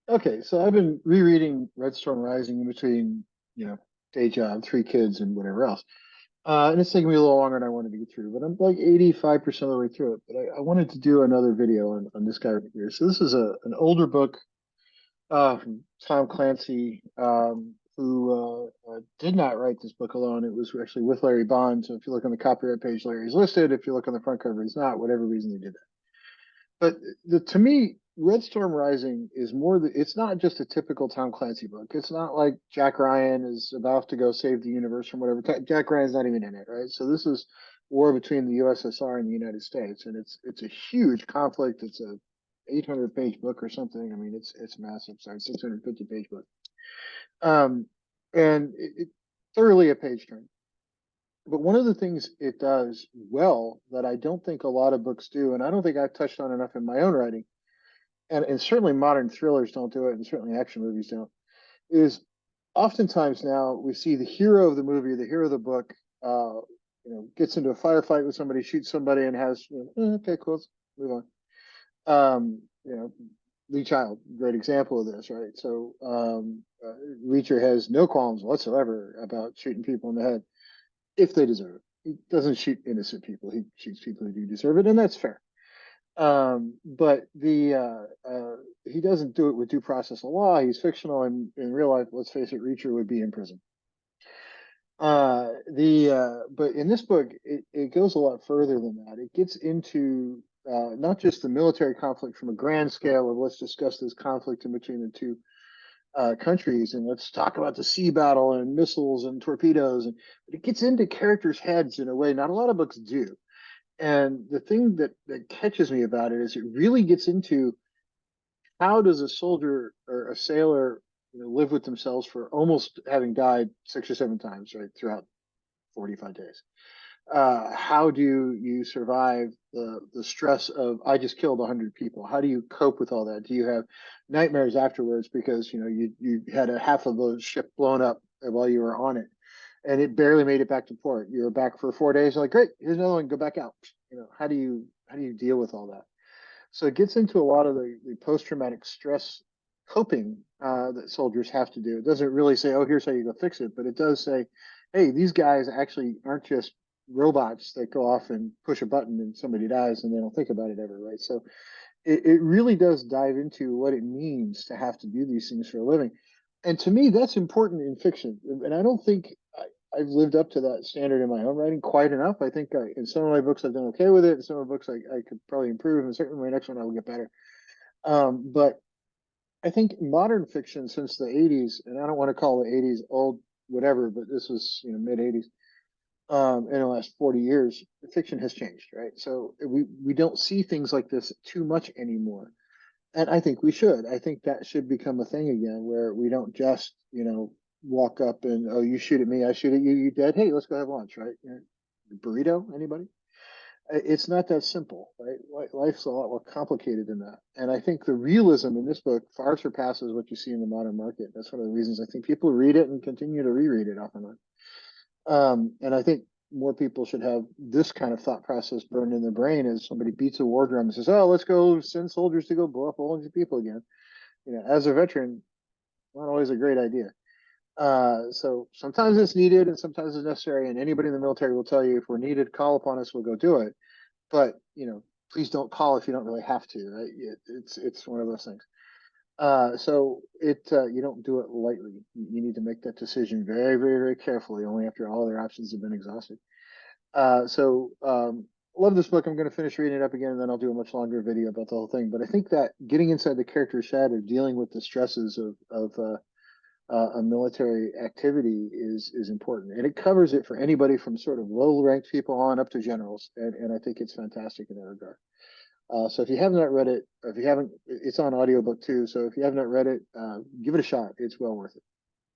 Okay, so I've been rereading Red Storm Rising in between, you know, day job, three kids, and whatever else. And it's taking me a little longer than I wanted to get through, but I'm like 85% of the way through it. But I wanted to do another video on this guy right here. So this is an older book from Tom Clancy, who did not write this book alone. It was actually with Larry Bond. So if you look on the copyright page, Larry's listed. If you look on the front cover, he's not. Whatever reason they did that. But to me, Red Storm Rising is more it's not just a typical Tom Clancy book. It's not like Jack Ryan is about to go save the universe from whatever. Jack Ryan's not even in it, right? So this is war between the USSR and the United States, and it's a huge conflict. It's a 800 page book or something. I mean, it's massive. Sorry, 650 page book. Um, and it thoroughly a page turn. But one of the things it does well that I don't think a lot of books do, and I don't think I've touched on enough in my own writing, and certainly modern thrillers don't do it, and certainly action movies don't, is oftentimes now we see the hero of the movie, the hero of the book, gets into a firefight with somebody, shoots somebody, and has, okay, cool, let's move on. Lee Child, great example of this, right? So Reacher has no qualms whatsoever about shooting people in the head if they deserve it. He doesn't shoot innocent people. He shoots people who do deserve it, and that's fair. But the he doesn't do it with due process of law. He's fictional, and in real life, let's face it, Reacher would be in prison. But in this book, it goes a lot further than that. It gets into not just the military conflict from a grand scale of let's discuss this conflict in between the two countries and let's talk about the sea battle and missiles and torpedoes, and but it gets into characters' heads in a way not a lot of books do. And the thing that catches me about it is it really gets into how does a soldier or a sailor, live with themselves for almost having died 6 or 7 times, right, throughout 45 days. How do you survive the stress of I just killed 100 people? How do you cope with all that? Do you have nightmares afterwards because you had a half of the ship blown up while you were on it, and it barely made it back to port? You were back for 4 days. You're like, great, here's another one. Go back out. How do you deal with all that? So it gets into a lot of the post traumatic stress coping that soldiers have to do. It doesn't really say, oh, here's how you go fix it, but it does say, hey, these guys actually aren't just robots that go off and push a button and somebody dies and they don't think about it ever, right? So it really does dive into what it means to have to do these things for a living. And to me, that's important in fiction. And I don't think I've lived up to that standard in my own writing quite enough. I think in some of my books I've done okay with it. In some of the books I could probably improve, and certainly my next one I will get better. But I think modern fiction since the 80s, and I don't want to call the 80s old, whatever, but this was mid 80s. In the last 40 years, fiction has changed, right? So we don't see things like this too much anymore, and I think we should. I think that should become a thing again, where we don't just walk up and, oh, you shoot at me, I shoot at you, you dead. Hey, let's go have lunch, right? Burrito, anybody? It's not that simple, right? Life's a lot more complicated than that. And I think the realism in this book far surpasses what you see in the modern market. That's one of the reasons I think people read it and continue to reread it often. And I think more people should have this kind of thought process burned in their brain as somebody beats a war drum and says, "Oh, let's go send soldiers to go blow up a whole bunch of people again." As a veteran, not always a great idea. So sometimes it's needed and sometimes it's necessary. And anybody in the military will tell you, if we're needed, call upon us, we'll go do it. But please don't call if you don't really have to, right? It's one of those things. So you don't do it lightly. You need to make that decision very, very, very carefully, only after all other options have been exhausted. Love this book. I'm going to finish reading it up again, and then I'll do a much longer video about the whole thing. But I think that getting inside the character's head of dealing with the stresses of a military activity is important, and it covers it for anybody from sort of low-ranked people on up to generals, and I think it's fantastic in that regard. So if you have not read it, or if you haven't, it's on audiobook too. So if you have not read it, give it a shot. It's well worth it.